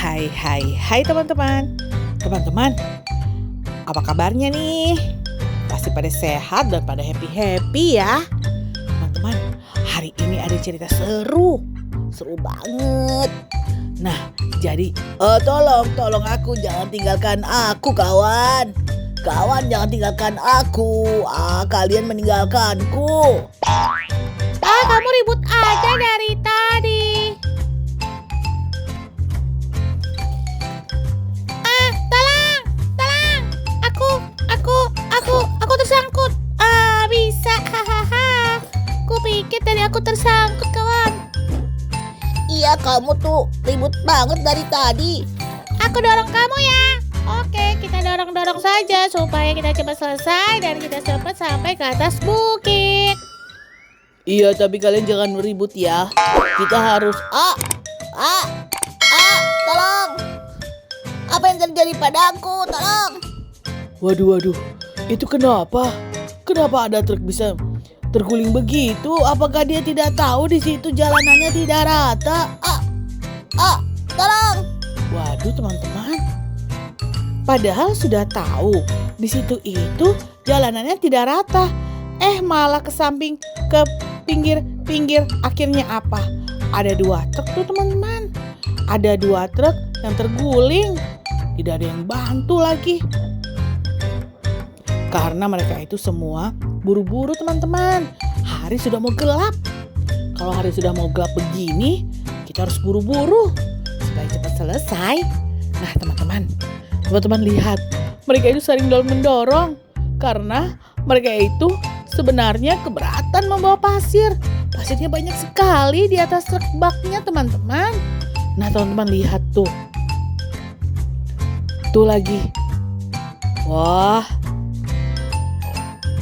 Hai teman-teman. Teman-teman, apa kabarnya nih? Pasti pada sehat dan pada happy-happy ya. Teman-teman, hari ini ada cerita seru banget. Nah, jadi tolong aku, jangan tinggalkan aku kawan. Kawan, jangan tinggalkan aku. Kalian meninggalkanku. Kamu ribut aja dari tadi. Tolong. Aku tersangkut. Bisa. Hahaha. Kupikir tadi aku tersangkut, kawan. Iya, kamu tuh ribut banget dari tadi. Aku dorong kamu ya. Oke, kita dorong-dorong saja supaya kita cepat selesai dan kita cepat sampai ke atas bukit. Iya, tapi kalian jangan ribut ya. Kita harus Tolong. Apa yang terjadi padaku? Tolong. Waduh, itu kenapa? Kenapa ada truk bisa terguling begitu? Apakah dia tidak tahu di situ jalanannya tidak rata? Tolong. Waduh teman-teman, padahal sudah tahu di situ itu jalanannya tidak rata. Malah ke samping, ke pinggir. Akhirnya apa? Ada 2 truk tuh teman-teman. Ada 2 truk yang terguling. Tidak ada yang bantu lagi. Karena mereka itu semua buru-buru teman-teman. Hari sudah mau gelap. Kalau hari sudah mau gelap begini, kita harus buru-buru supaya cepat selesai. Nah teman-teman lihat. Mereka itu saling dorong-mendorong. Karena mereka itu sebenarnya keberatan membawa pasir. Pasirnya banyak sekali di atas truk baknya teman-teman. Nah teman-teman lihat tuh. Tuh lagi. Wah.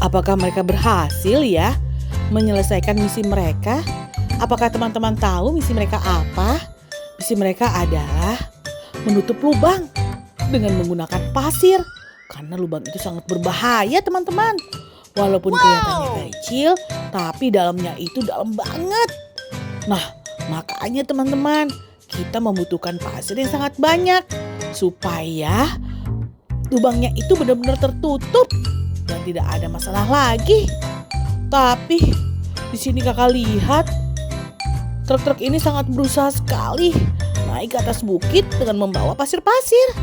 Apakah mereka berhasil ya menyelesaikan misi mereka? Apakah teman-teman tahu misi mereka apa? Misi mereka adalah menutup lubang dengan menggunakan pasir. Karena lubang itu sangat berbahaya teman-teman. Walaupun kelihatannya kecil, tapi dalamnya itu dalam banget. Nah, makanya teman-teman, kita membutuhkan pasir yang sangat banyak supaya lubangnya itu benar-benar tertutup dan tidak ada masalah lagi. Tapi di sini kakak lihat truk-truk ini sangat berusaha sekali naik ke atas bukit dengan membawa pasir-pasir.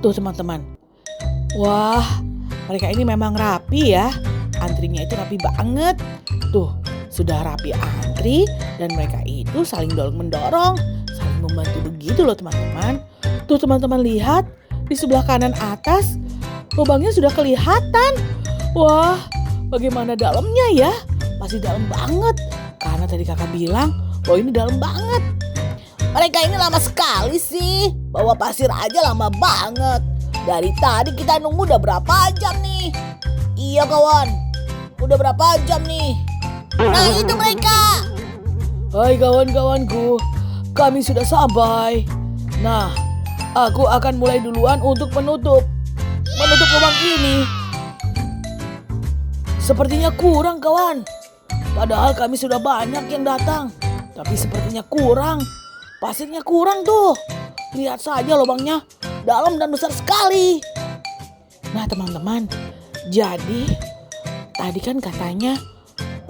Tuh teman-teman. Wah, mereka ini memang rapi ya. Antrinya itu rapi banget. Tuh, sudah rapi antri dan mereka itu saling dorong-mendorong, saling membantu begitu loh teman-teman. Tuh teman-teman lihat di sebelah kanan atas lubangnya sudah kelihatan. Wah, bagaimana dalamnya ya? Pasti dalam banget. Karena tadi kakak bilang, ini dalam banget. Mereka ini lama sekali sih. Bawa pasir aja lama banget. Dari tadi kita nunggu udah berapa jam nih? Iya kawan, udah berapa jam nih? Nah itu mereka. Hai kawan-kawanku, kami sudah sampai. Nah, aku akan mulai duluan untuk menutup lubang ini. Sepertinya kurang kawan. Padahal kami sudah banyak yang datang. Tapi sepertinya kurang. Pasirnya kurang tuh. Lihat saja lubangnya dalam dan besar sekali. Nah teman-teman, jadi tadi kan katanya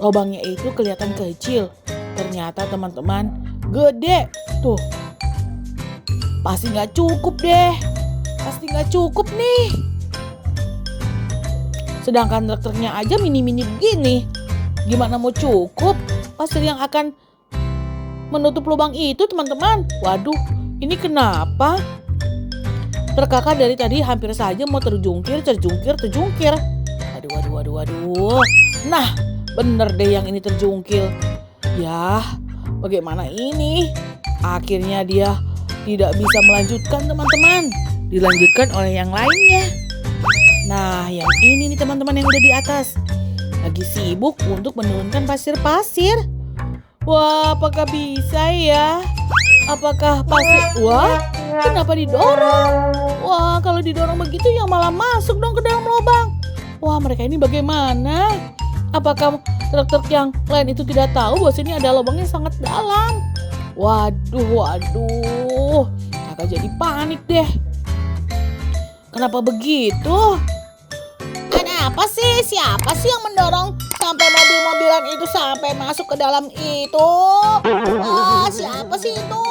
lubangnya itu kelihatan kecil. Ternyata teman-teman gede. Tuh. Pasti gak cukup deh. Pasti gak cukup nih. Sedangkan truk-truknya aja mini-mini begini. Gimana mau cukup pasir yang akan menutup lubang itu teman-teman? Waduh, ini kenapa? Truk kakak dari tadi hampir saja mau terjungkir. Waduh. Nah, bener deh yang ini terjungkil. Yah, bagaimana ini? Akhirnya dia tidak bisa melanjutkan teman-teman. Dilanjutkan oleh yang lainnya. Nah, yang ini nih teman-teman yang udah di atas. Lagi sibuk untuk menurunkan pasir-pasir. Wah, apakah bisa ya? Apakah pasir? Wah, kenapa didorong? Wah, kalau didorong begitu ya malah masuk dong ke dalam lubang. Wah, mereka ini bagaimana? Apakah truk-truk yang lain itu tidak tahu bahwa sini ada lubang yang sangat dalam? Waduh. Kakak jadi panik deh. Kenapa begitu? Ada apa sih? Siapa sih yang mendorong sampai mobil-mobilan itu sampai masuk ke dalam itu? Siapa sih itu?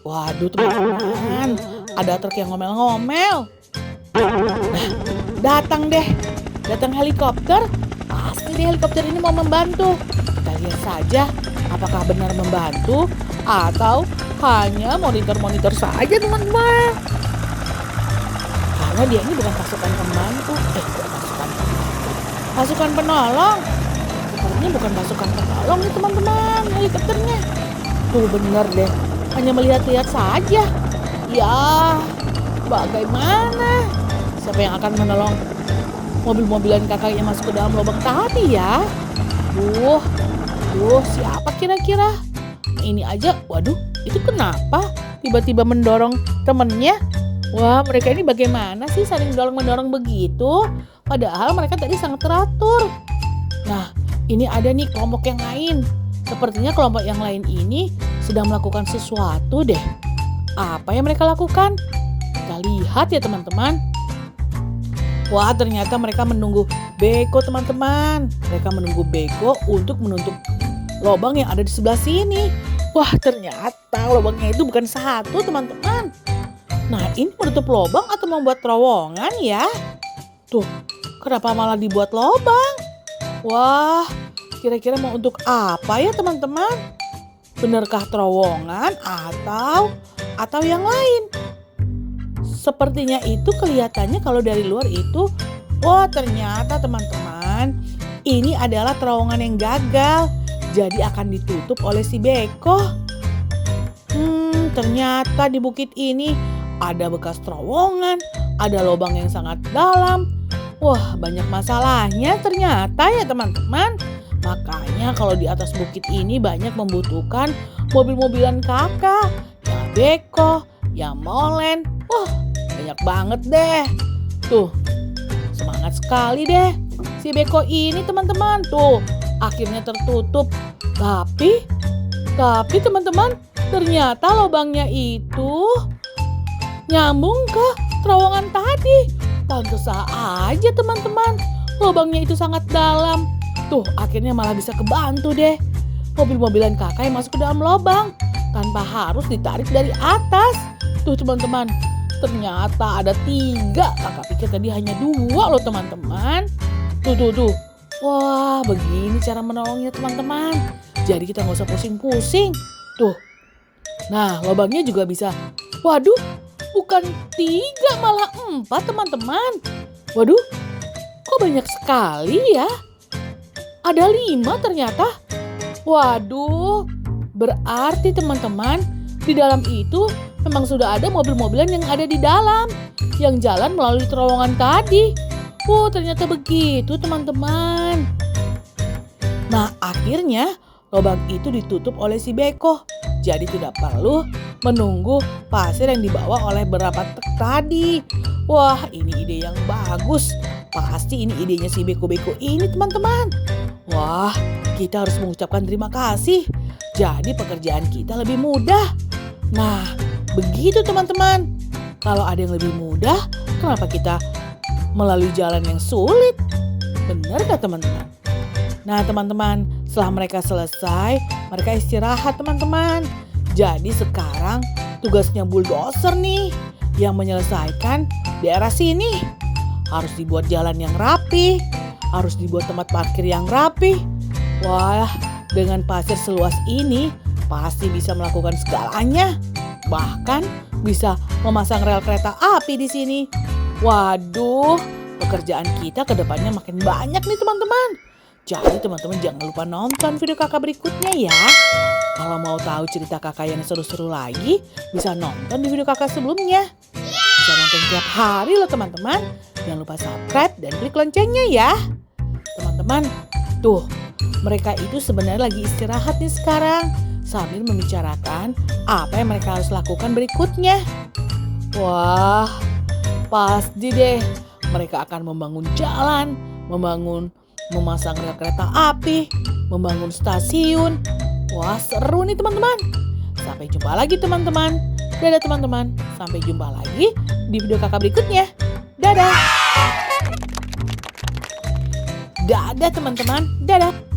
Waduh teman-teman, ada truk yang ngomel-ngomel. Nah, datang helikopter. Pasti deh helikopter ini mau membantu. Kita lihat saja apakah benar membantu atau hanya monitor-monitor saja teman-teman. Karena dia ini bukan pasukan pembantu, pasukan penolong. Sepertinya bukan pasukan penolong nih teman-teman helikopternya. Tuh bener deh, hanya melihat-lihat saja. Ya, bagaimana? Siapa yang akan menolong mobil-mobilan kakak yang masuk ke dalam lubang tadi ya? Siapa kira-kira? Ini aja, waduh, itu kenapa tiba-tiba mendorong temennya? Wah, mereka ini bagaimana sih saling mendorong begitu? Padahal mereka tadi sangat teratur. Nah, ini ada nih kelompok yang lain. Sepertinya kelompok yang lain ini sedang melakukan sesuatu deh. Apa yang mereka lakukan? Kita lihat ya teman-teman. Wah, ternyata mereka menunggu beko teman-teman. Mereka menunggu beko untuk menutup lubang yang ada di sebelah sini. Wah, ternyata lubangnya itu bukan satu teman-teman. Nah, ini menutup lubang atau membuat terowongan ya? Tuh, kenapa malah dibuat lubang? Wah, kira-kira mau untuk apa ya teman-teman? Benarkah terowongan atau yang lain? Sepertinya itu kelihatannya kalau dari luar itu, wah ternyata teman-teman, ini adalah terowongan yang gagal. Jadi akan ditutup oleh si beko. Ternyata di bukit ini ada bekas terowongan, ada lubang yang sangat dalam. Wah, banyak masalahnya ternyata ya teman-teman. Makanya kalau di atas bukit ini banyak membutuhkan mobil-mobilan kakak, yang beko, yang molen. Wah, banyak banget deh. Tuh, semangat sekali deh si beko ini teman-teman. Tuh, akhirnya tertutup. Tapi teman-teman, ternyata lubangnya itu nyambung ke terowongan tadi. Pantes aja teman-teman, lubangnya itu sangat dalam. Tuh, akhirnya malah bisa kebantu deh. Mobil-mobilan kakak yang masuk ke dalam lubang tanpa harus ditarik dari atas. Tuh teman-teman, ternyata ada 3. Kakak pikir tadi hanya 2 loh teman-teman. Tuh. Wah, begini cara menolongnya teman-teman. Jadi kita nggak usah pusing-pusing. Tuh. Nah, lubangnya juga bisa. Waduh, bukan 3 malah 4 teman-teman. Waduh, kok banyak sekali ya? Ada 5 ternyata. Waduh, berarti teman-teman di dalam itu memang sudah ada mobil-mobilan yang ada di dalam, yang jalan melalui terowongan tadi. Ternyata begitu teman-teman. Nah, akhirnya lubang itu ditutup oleh si beko. Jadi tidak perlu menunggu pasir yang dibawa oleh beberapa truk tadi. Wah, ini ide yang bagus. Pasti ini idenya si beko-beko ini teman-teman. Wah, kita harus mengucapkan terima kasih. Jadi pekerjaan kita lebih mudah. Nah, begitu teman-teman. Kalau ada yang lebih mudah, kenapa kita melalui jalan yang sulit? Benar gak teman-teman? Nah teman-teman, setelah mereka selesai, mereka istirahat teman-teman. Jadi sekarang tugasnya bulldozer nih yang menyelesaikan daerah sini. Harus dibuat jalan yang rapi, harus dibuat tempat parkir yang rapi. Wah, dengan pasir seluas ini pasti bisa melakukan segalanya. Bahkan bisa memasang rel kereta api di sini. Waduh, pekerjaan kita ke depannya makin banyak nih teman-teman. Jadi teman-teman jangan lupa nonton video kakak berikutnya ya. Kalau mau tahu cerita kakak yang seru-seru lagi, bisa nonton di video kakak sebelumnya. Bisa nonton tiap hari loh teman-teman. Jangan lupa subscribe dan klik loncengnya ya. Teman-teman, tuh mereka itu sebenarnya lagi istirahat nih sekarang. Sambil membicarakan apa yang mereka harus lakukan berikutnya. Wah, pasti deh mereka akan membangun jalan, memasang rel kereta api, membangun stasiun. Wah, seru nih teman-teman. Sampai jumpa lagi teman-teman Dadah teman-teman, sampai jumpa lagi di video kakak berikutnya. Dadah. Dadah teman-teman, dadah.